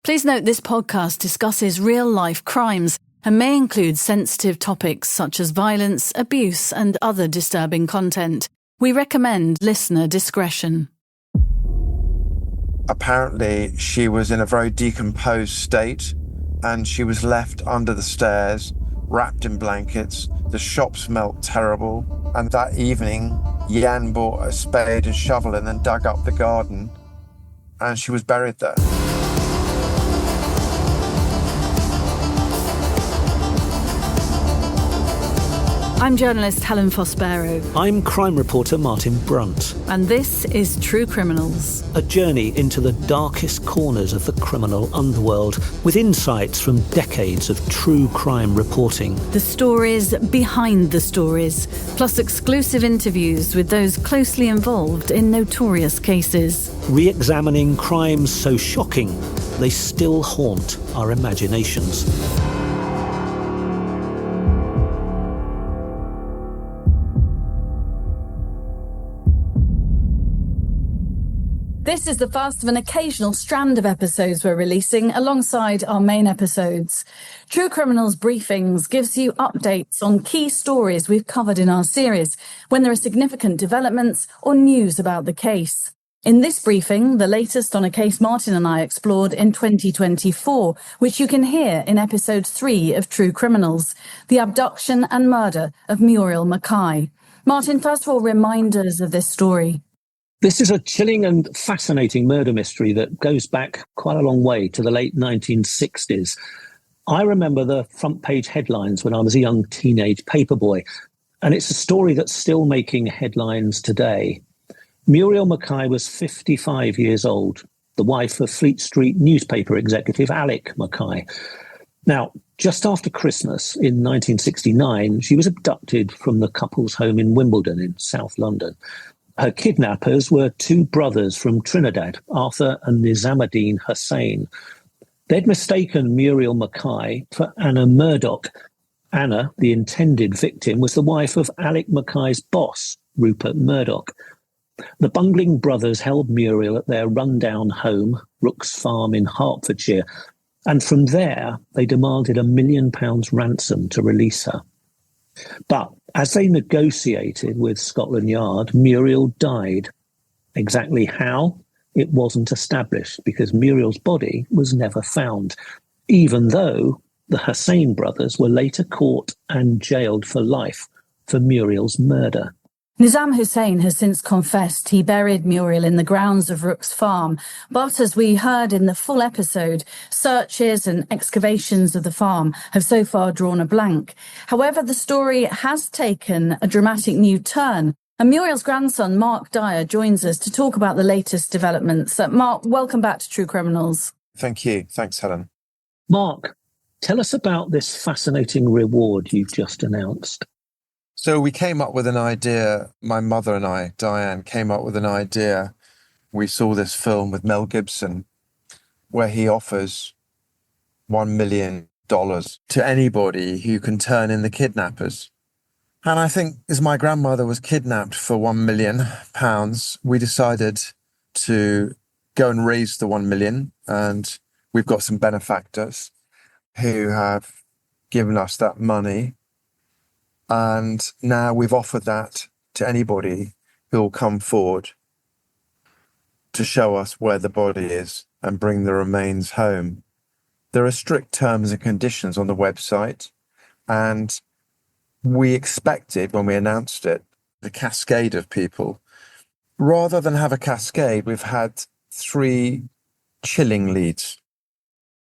Please note this podcast discusses real-life crimes and may include sensitive topics such as violence, abuse, and other disturbing content. We recommend listener discretion. Apparently, she was in a very decomposed state and she was left under the stairs, wrapped in blankets. The shop smelt terrible. And that evening, Jan bought a spade and shovel and then dug up the garden, and she was buried there. I'm journalist Helen Fospero. I'm crime reporter Martin Brunt. And this is True Criminals. A journey into the darkest corners of the criminal underworld with insights from decades of true crime reporting. The stories behind the stories, plus exclusive interviews with those closely involved in notorious cases. Re-examining crimes so shocking, they still haunt our imaginations. This is the first of an occasional strand of episodes we're releasing alongside our main episodes. True Criminals Briefings gives you updates on key stories we've covered in our series when there are significant developments or news about the case. In this briefing, the latest on a case Martin and I explored in 2024, which you can hear in episode 3 of True Criminals, the abduction and murder of Muriel Mackay. Martin, first of all, remind us of this story. This is a chilling and fascinating murder mystery that goes back quite a long way to the late 1960s. I remember the front page headlines when I was a young teenage paperboy, and it's a story that's still making headlines today. Muriel Mackay was 55 years old, the wife of Fleet Street newspaper executive Alec Mackay. Now, just after Christmas in 1969, she was abducted from the couple's home in Wimbledon in South London. Her kidnappers were two brothers from Trinidad, Arthur and Nizamuddin Hussain. They'd mistaken Muriel Mackay for Anna Murdoch. Anna, the intended victim, was the wife of Alec Mackay's boss, Rupert Murdoch. The bungling brothers held Muriel at their rundown home, Rooks Farm in Hertfordshire, and from there they demanded £1 million ransom to release her. But as they negotiated with Scotland Yard, Muriel died. Exactly how? It wasn't established because Muriel's body was never found, even though the Hussain brothers were later caught and jailed for life for Muriel's murder. Nizam Hussain has since confessed he buried Muriel in the grounds of Rooks Farm, but as we heard in the full episode, searches and excavations of the farm have so far drawn a blank. However, the story has taken a dramatic new turn, and Muriel's grandson, Mark Dyer, joins us to talk about the latest developments. Mark, welcome back to True Criminals. Thank you. Thanks, Helen. Mark, tell us about this fascinating reward you've just announced. So we came up with an idea, my mother and I, Diane, came up with an idea. We saw this film with Mel Gibson where he offers $1 million to anybody who can turn in the kidnappers. And I think as my grandmother was kidnapped for £1 million, we decided to go and raise the 1 million. And we've got some benefactors who have given us that money. And now we've offered that to anybody who will come forward to show us where the body is and bring the remains home. There are strict terms and conditions on the website, and we expected when we announced it, the cascade of people. Rather than have a cascade, we've had 3 chilling leads.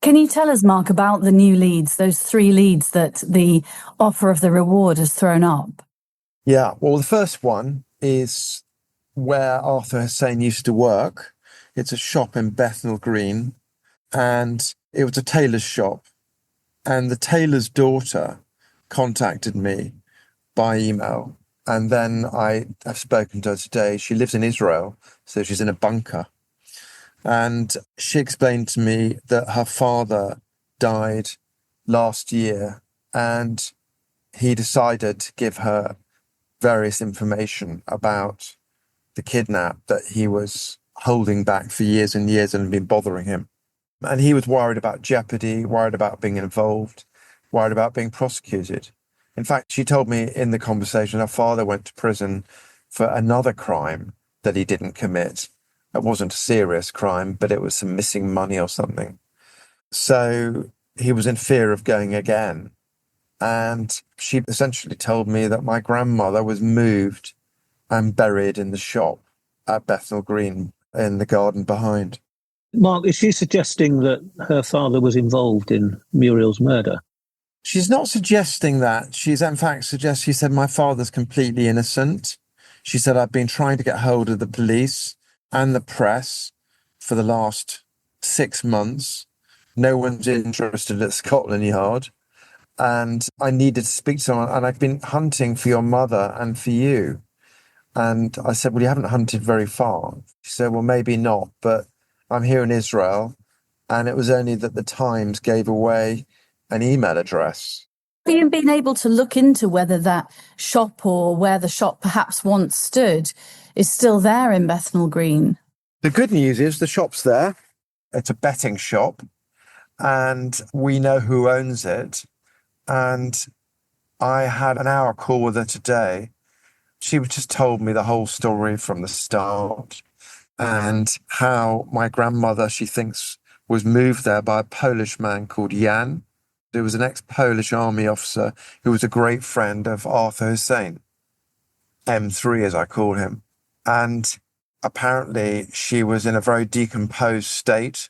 Can you tell us, Mark, about the new leads, those 3 leads that the offer of the reward has thrown up? Yeah, well, the first one is where Arthur Hussain used to work. It's a shop in Bethnal Green, and it was a tailor's shop. And the tailor's daughter contacted me by email. And then I have spoken to her today. She lives in Israel, so she's in a bunker. And she explained to me that her father died last year, and he decided to give her various information about the kidnap that he was holding back for years and years and had been bothering him. And he was worried about jeopardy, worried about being involved, worried about being prosecuted. In fact, she told me in the conversation her father went to prison for another crime that he didn't commit. It wasn't a serious crime, but it was some missing money or something. So he was in fear of going again. And she essentially told me that my grandmother was moved and buried in the shop at Bethnal Green in the garden behind. Mark, is she suggesting that her father was involved in Muriel's murder? She's not suggesting that. She's in fact she said, my father's completely innocent. She said, I've been trying to get hold of the police and the press for the last 6 months. No one's interested at Scotland Yard. And I needed to speak to someone. And I've been hunting for your mother and for you. And I said, well, you haven't hunted very far. She said, well, maybe not, but I'm here in Israel. And it was only that the Times gave away an email address. Have you been able to look into whether that shop or where the shop perhaps once stood is still there in Bethnal Green? The good news is the shop's there. It's a betting shop and we know who owns it. And I had an hour call with her today. She just told me the whole story from the start and how my grandmother, she thinks, was moved there by a Polish man called Jan. He was an ex-Polish army officer who was a great friend of Arthur Hussain, M3 as I call him. And apparently she was in a very decomposed state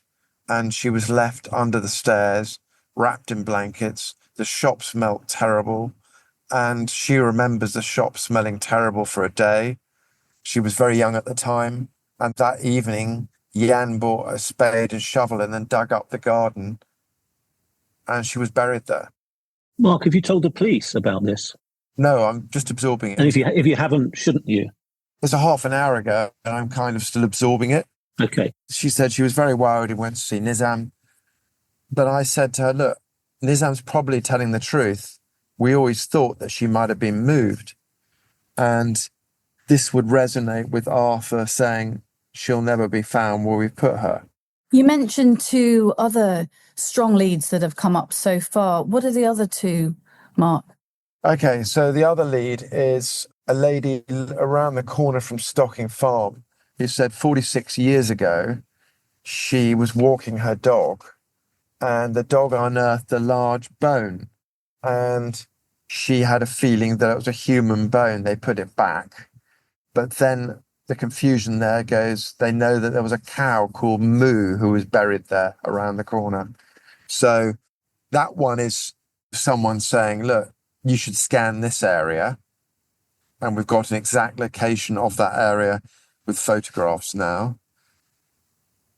and she was left under the stairs, wrapped in blankets. The shop smelt terrible. And she remembers the shop smelling terrible for a day. She was very young at the time. And that evening, Jan bought a spade and shovel and then dug up the garden. And she was buried there. Mark, have you told the police about this? No, I'm just absorbing it. And if you haven't, shouldn't you? It's a half an hour ago, and I'm kind of still absorbing it. Okay. She said she was very worried and went to see Nizam. But I said to her, look, Nizam's probably telling the truth. We always thought that she might have been moved. And this would resonate with Arthur saying she'll never be found where we put her. You mentioned 2 other strong leads that have come up so far. What are the other 2, Mark? Okay, so the other lead is a lady around the corner from Stocking Farm who said 46 years ago she was walking her dog and the dog unearthed a large bone and she had a feeling that it was a human bone. They put it back. But then the confusion there goes, they know that there was a cow called Moo who was buried there around the corner. So that one is someone saying, look, you should scan this area. And we've got an exact location of that area with photographs now.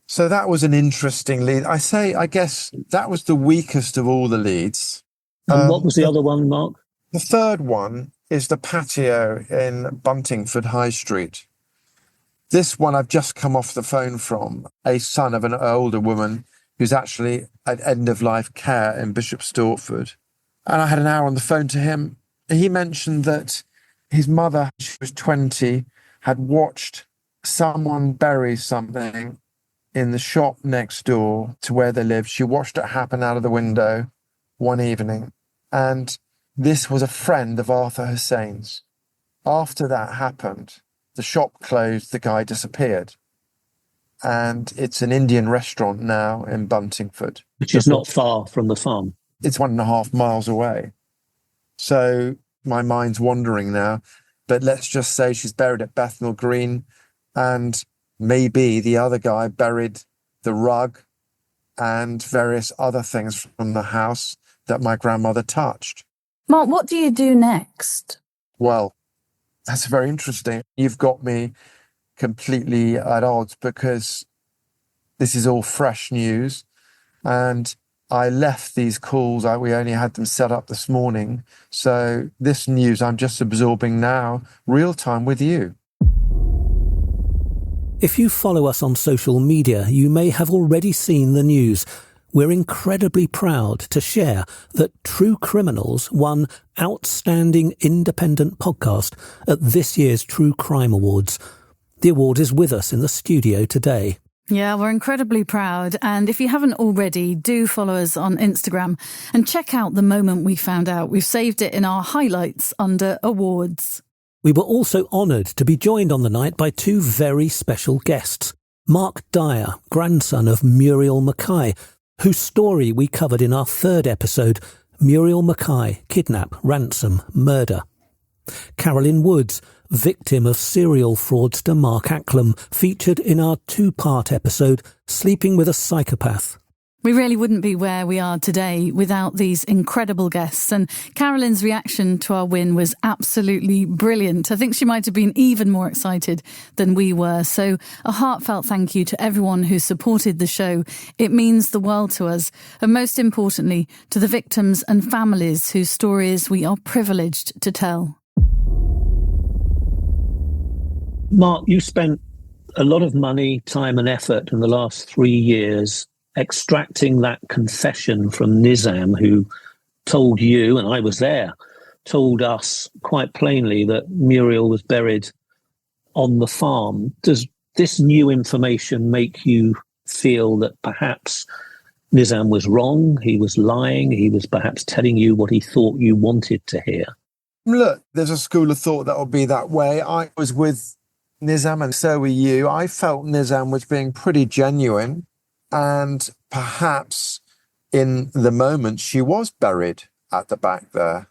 So that was an interesting lead. I guess that was the weakest of all the leads. And what was the other one, Mark? The third one is the patio in Buntingford High Street. This one I've just come off the phone from, a son of an older woman who's actually at end-of-life care in Bishop Stortford. And I had an hour on the phone to him. He mentioned that his mother, she was 20, had watched someone bury something in the shop next door to where they lived. She watched it happen out of the window one evening. And this was a friend of Arthur Hussain's. After that happened, the shop closed, the guy disappeared. And it's an Indian restaurant now in Buntingford. Which is not far from the farm. It's 1.5 miles away. So my mind's wandering now. But let's just say she's buried at Bethnal Green and maybe the other guy buried the rug and various other things from the house that my grandmother touched. Mark, what do you do next? Well, that's very interesting. You've got me completely at odds because this is all fresh news. And I left these calls, we only had them set up this morning. So this news I'm just absorbing now, real time with you. If you follow us on social media, you may have already seen the news. We're incredibly proud to share that True Criminals won Outstanding Independent Podcast at this year's True Crime Awards. The award is with us in the studio today. Yeah, we're incredibly proud. And if you haven't already, do follow us on Instagram and check out the moment we found out. We've saved it in our highlights under awards. We were also honoured to be joined on the night by two very special guests. Mark Dyer, grandson of Muriel Mackay, whose story we covered in our third episode, Muriel Mackay, Kidnap, Ransom, Murder. Carolyn Woods, victim of serial fraudster Mark Acclaimed, featured in our two-part episode, Sleeping with a Psychopath. We really wouldn't be where we are today without these incredible guests, and Carolyn's reaction to our win was absolutely brilliant. I think she might have been even more excited than we were. So a heartfelt thank you to everyone who supported the show. It means the world to us, and most importantly, to the victims and families whose stories we are privileged to tell. Mark, you spent a lot of money, time and effort in the last 3 years extracting that confession from Nizam, who told you, and I was there, told us quite plainly that Muriel was buried on the farm. Does this new information make you feel that perhaps Nizam was wrong, he was lying, he was perhaps telling you what he thought you wanted to hear? Look, there's a school of thought that will be that way. I was with Nizam, and so were you. I felt Nizam was being pretty genuine, and perhaps in the moment she was buried at the back there.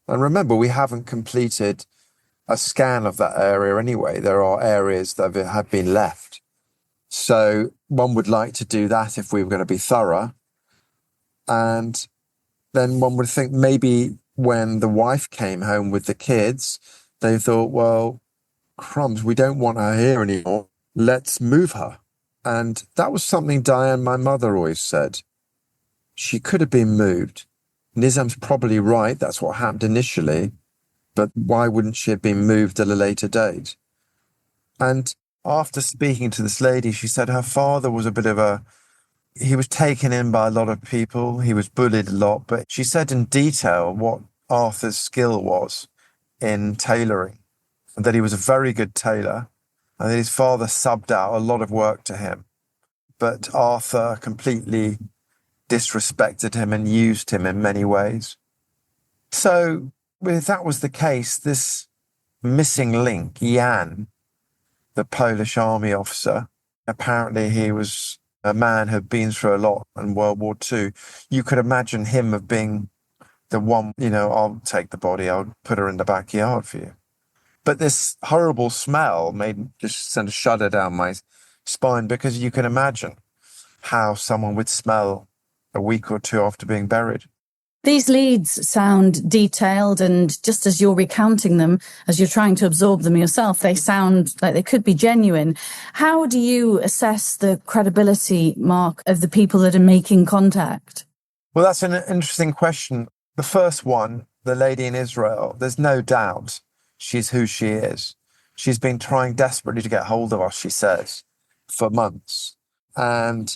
And remember, we haven't completed a scan of that area anyway. There are areas that have been left. So one would like to do that if we were going to be thorough. And then one would think maybe when the wife came home with the kids, they thought, well, crumbs, we don't want her here anymore. Let's move her. And that was something Diane, my mother, always said. She could have been moved. Nizam's probably right. That's what happened initially. But why wouldn't she have been moved at a later date? And after speaking to this lady, she said her father was he was taken in by a lot of people. He was bullied a lot. But she said in detail what Arthur's skill was in tailoring, and that he was a very good tailor, and that his father subbed out a lot of work to him. But Arthur completely disrespected him and used him in many ways. So if that was the case, this missing link, Jan, the Polish army officer, apparently he was a man who had been through a lot in World War II. You could imagine him of being the one, I'll take the body, I'll put her in the backyard for you. But this horrible smell just sent a shudder down my spine, because you can imagine how someone would smell a week or two after being buried. These leads sound detailed, and just as you're recounting them, as you're trying to absorb them yourself, they sound like they could be genuine. How do you assess the credibility, Mark, of the people that are making contact? Well, that's an interesting question. The first one, the lady in Israel, there's no doubt she's who she is. She's been trying desperately to get hold of us, she says, for months. And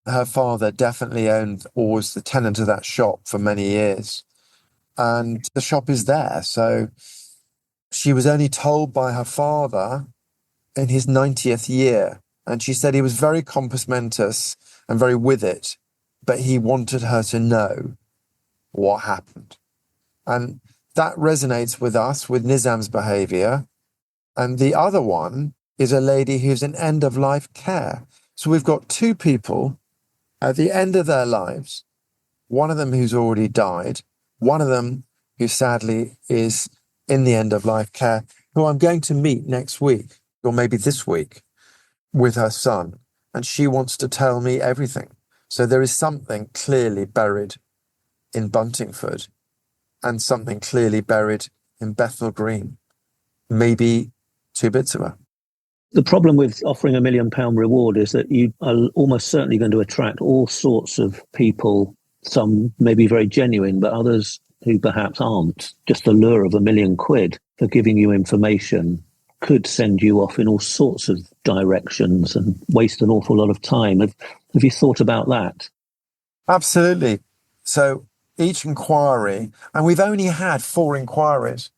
her father definitely owned or was the tenant of that shop for many years. And the shop is there. So she was only told by her father in his 90th year. And she said he was very compos mentis and very with it, but he wanted her to know what happened. And that resonates with us, with Nizam's behaviour. And the other one is a lady who's in end-of-life care. So we've got two people at the end of their lives, one of them who's already died, one of them who sadly is in the end-of-life care, who I'm going to meet next week, or maybe this week, with her son. And she wants to tell me everything. So there is something clearly buried in Buntingford, and something clearly buried in Bethnal Green. Maybe two bits of her. The problem with offering £1 million reward is that you are almost certainly going to attract all sorts of people, some maybe very genuine, but others who perhaps aren't. Just the lure of £1 million for giving you information could send you off in all sorts of directions and waste an awful lot of time. Have you thought about that? Absolutely. So each inquiry, and we've only had 4 inquiries,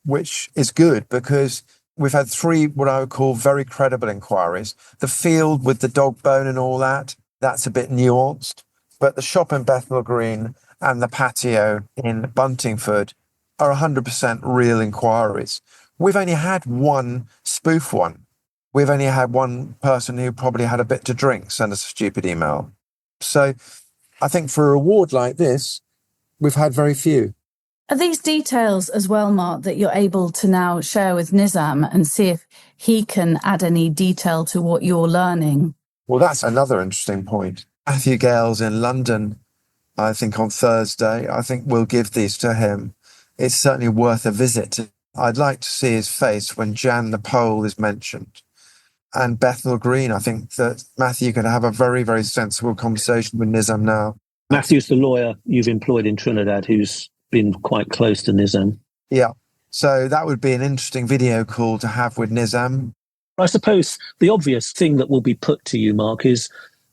which is good because We've had 3 what I would call very credible inquiries. The field with the dog bone and all that, that's a bit nuanced. But the shop in Bethnal Green and the patio in Buntingford are 100% real inquiries. We've only had one spoof one. We've only had one person who probably had a bit to drink send us a stupid email. So I think for a reward like this, we've had very few. Are these details as well, Mark, that you're able to now share with Nizam and see if he can add any detail to what you're learning? Well, that's another interesting point. Matthew Gale's in London, I think on Thursday. I think we'll give these to him. It's certainly worth a visit. I'd like to see his face when Jan the Pole is mentioned. And Bethnal Green, I think that Matthew could have a very, very sensible conversation with Nizam now. Matthew's the lawyer you've employed in Trinidad who's been quite close to Nizam. Yeah. So that would be an interesting video call to have with Nizam. I suppose the obvious thing that will be put to you, Mark, is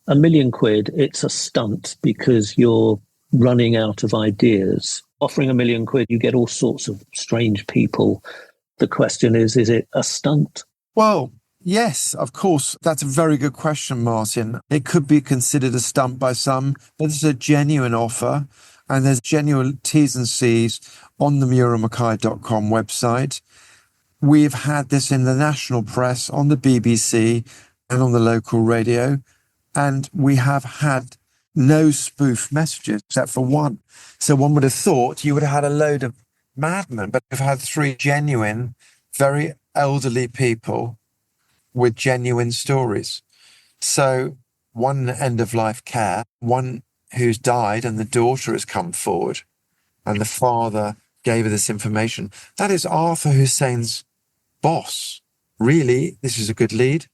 £1 million, it's a stunt because you're running out of ideas. Offering £1 million, you get all sorts of strange people. The question is it a stunt? Well, yes, of course. That's a very good question, Martin. It could be considered a stunt by some, but it's a genuine offer. And there's genuine T's and C's on the murielmackay.com website. We've had this in the national press, on the BBC and on the local radio. And we have had no spoof messages except for one. So one would have thought you would have had a load of madmen, but we've had 3 genuine, very elderly people with genuine stories. So one end-of-life care, one who's died and the daughter has come forward and the father gave her this information. That is Arthur Hussain's boss. Really, this is a good lead.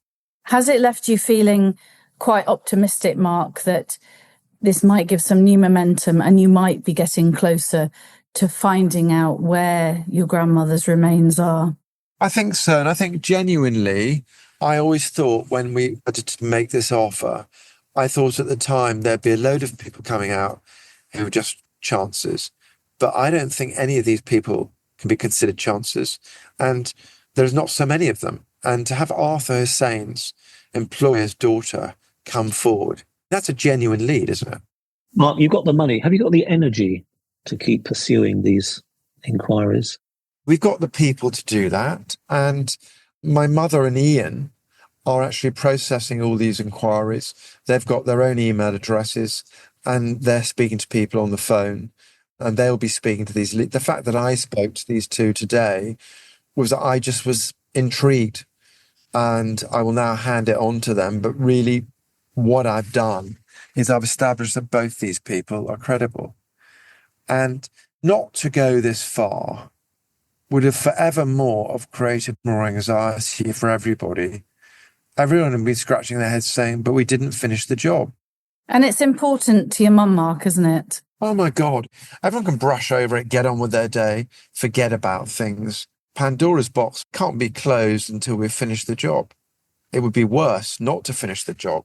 Has it left you feeling quite optimistic, Mark, that this might give some new momentum and you might be getting closer to finding out where your grandmother's remains are? I think so. And I think genuinely, I always thought when we wanted to make this offer, I thought at the time there'd be a load of people coming out who were just chances. But I don't think any of these people can be considered chances. And there's not so many of them. And to have Arthur Hussain's employer's daughter come forward, that's a genuine lead, isn't it? Mark, you've got the money. Have you got the energy to keep pursuing these inquiries? We've got the people to do that. And my mother and Ian are actually processing all these inquiries. They've got their own email addresses and they're speaking to people on the phone and they'll be speaking to these. The fact that I spoke to these 2 today was that I just was intrigued and I will now hand it on to them. But really what I've done is I've established that both these people are credible. And not to go this far would have forevermore have created more anxiety for everybody. Everyone would be scratching their heads saying, but we didn't finish the job. And it's important to your mum, Mark, isn't it? Oh my God. Everyone can brush over it, get on with their day, forget about things. Pandora's box can't be closed until we've finished the job. It would be worse not to finish the job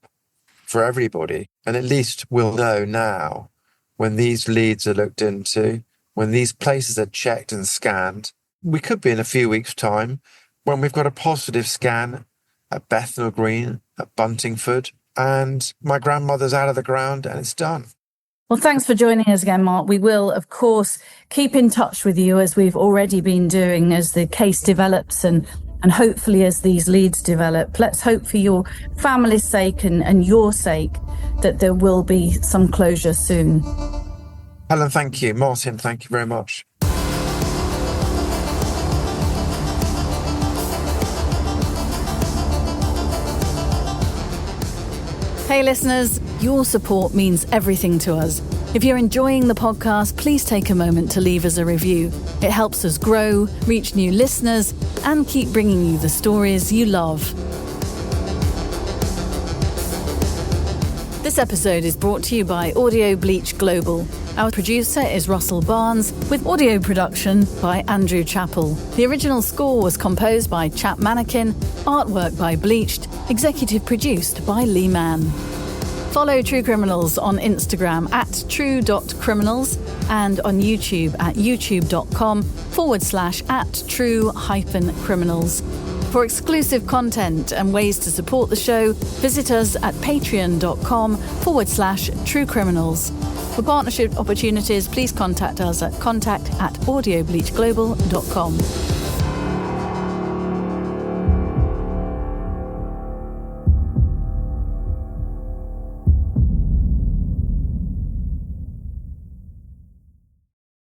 for everybody. And at least we'll know now when these leads are looked into, when these places are checked and scanned. We could be in a few weeks' time when we've got a positive scan at Bethnal Green, at Buntingford, and my grandmother's out of the ground and it's done. Well, thanks for joining us again, Mark. We will, of course, keep in touch with you as we've already been doing as the case develops and hopefully as these leads develop. Let's hope for your family's sake and your sake that there will be some closure soon. Helen, thank you. Martin, thank you very much. Hey listeners, your support means everything to us. If you're enjoying the podcast, please take a moment to leave us a review. It helps us grow, reach new listeners, and keep bringing you the stories you love. This episode is brought to you by Audio Bleach Global. Our producer is Russell Barnes, with audio production by Andrew Chappell. The original score was composed by Chap Mannequin, artwork by Bleached, executive produced by Lee Mann. Follow True Criminals on Instagram at true.criminals and on YouTube at youtube.com/@true-criminals. For exclusive content and ways to support the show, visit us at patreon.com/True Criminals. For partnership opportunities, please contact us at contact@audiobleachglobal.com.